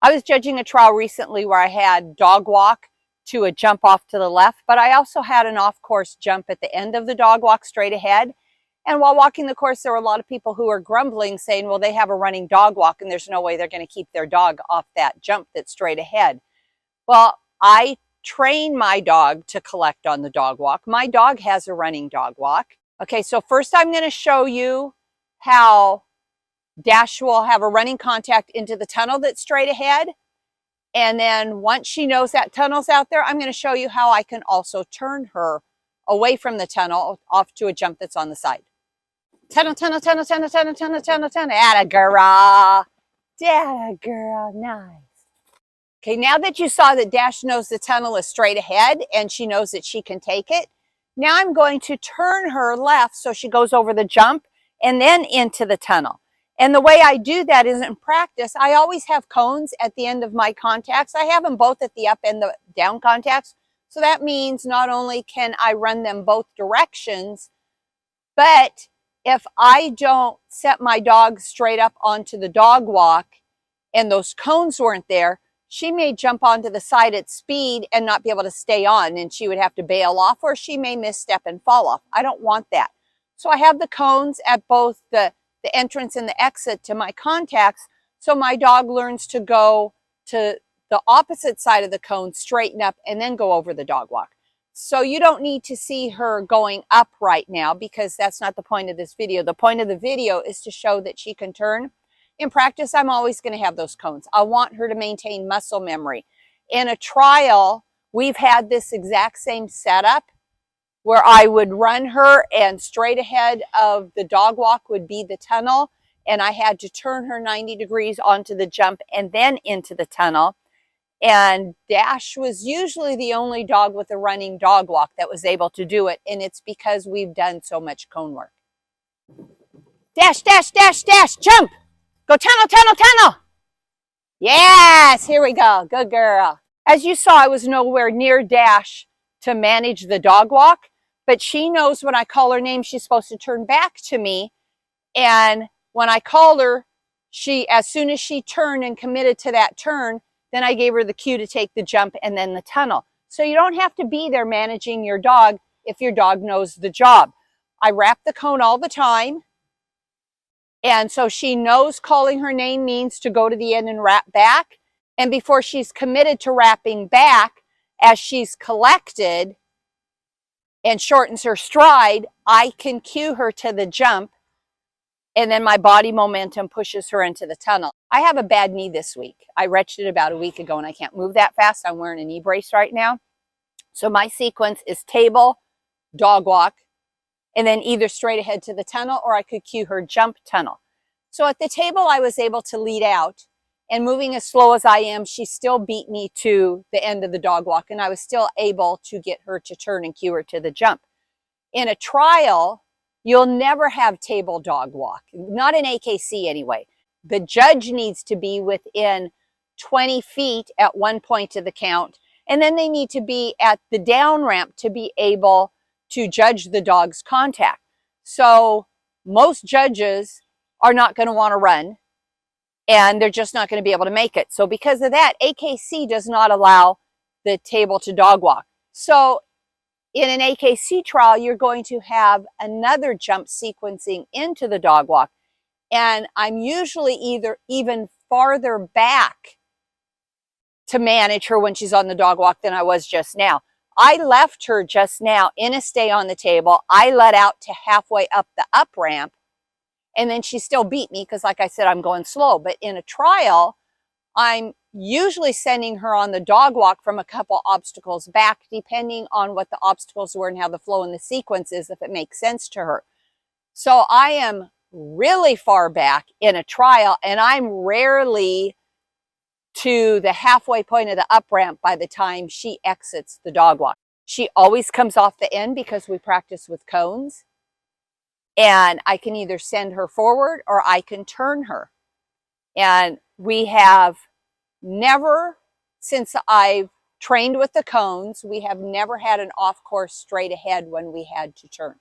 I was judging a trial recently where I had dog walk to a jump off to the left, but I also had an off-course jump at the end of the dog walk straight ahead. And while walking the course, there were a lot of people who were grumbling, saying, well, they have a running dog walk and there's no way they're going to keep their dog off that jump that's straight ahead. Well, I train my dog to collect on the dog walk. My dog has a running dog walk. Okay, so first I'm going to show you how Dash will have a running contact into the tunnel that's straight ahead. And then once she knows that tunnel's out there, I'm going to show you how I can also turn her away from the tunnel off to a jump that's on the side. Tunnel, tunnel, tunnel, tunnel, tunnel, tunnel, tunnel, tunnel. Atta girl. Atta girl. Nice. Okay, now that you saw that Dash knows the tunnel is straight ahead and she knows that she can take it, now I'm going to turn her left so she goes over the jump and then into the tunnel. And the way I do that is in practice, I always have cones at the end of my contacts. I have them both at the up and the down contacts. So that means not only can I run them both directions, but if I don't set my dog straight up onto the dog walk and those cones weren't there, she may jump onto the side at speed and not be able to stay on, and she would have to bail off, or she may misstep and fall off. I don't want that. So I have the cones at both the entrance and the exit to my contacts, so my dog learns to go to the opposite side of the cone, straighten up, and then go over the dog walk. So you don't need to see her going up right now, because that's not the point of this video. The point of the video is to show that she can turn. In practice, I'm always going to have those cones. I want her to maintain muscle memory. In a trial, we've had this exact same setup where I would run her and straight ahead of the dog walk would be the tunnel, and I had to turn her 90 degrees onto the jump and then into the tunnel. And Dash was usually the only dog with a running dog walk that was able to do it, and it's because we've done so much cone work. Dash, dash, dash, dash, jump! Go tunnel, tunnel, tunnel! Yes, here we go. Good girl. As you saw, I was nowhere near Dash to manage the dog walk, but she knows when I call her name, she's supposed to turn back to me. And when I called her, as soon as she turned and committed to that turn, then I gave her the cue to take the jump and then the tunnel. So you don't have to be there managing your dog if your dog knows the job. I wrap the cone all the time. And so she knows calling her name means to go to the end and wrap back. And before she's committed to wrapping back, as she's collected and shortens her stride, I can cue her to the jump, and then my body momentum pushes her into the tunnel. I have a bad knee this week. I wrenched it about a week ago and I can't move that fast. I'm wearing a knee brace right now. So my sequence is table, dog walk, and then either straight ahead to the tunnel, or I could cue her jump tunnel. So at the table, I was able to lead out, and moving as slow as I am, she still beat me to the end of the dog walk, and I was still able to get her to turn and cue her to the jump. In a trial, you'll never have table dog walk, not in AKC anyway. The judge needs to be within 20 feet at one point of the count, and then they need to be at the down ramp to be able to judge the dog's contact. So most judges are not going to want to run, and they're just not going to be able to make it. So because of that, AKC does not allow the table to dog walk. So in an AKC trial, you're going to have another jump sequencing into the dog walk. And I'm usually even farther back to manage her when she's on the dog walk than I was just now. I left her just now in a stay on the table. I let out to halfway up the up ramp, and then she still beat me because, like I said, I'm going slow. But in a trial, I'm usually sending her on the dog walk from a couple obstacles back, depending on what the obstacles were and how the flow in the sequence is, if it makes sense to her. So I am really far back in a trial, and I'm rarely to the halfway point of the up ramp by the time she exits the dog walk. She always comes off the end because we practice with cones, and I can either send her forward or I can turn her. And we have never, since I've trained with the cones, we have never had an off course straight ahead when we had to turn.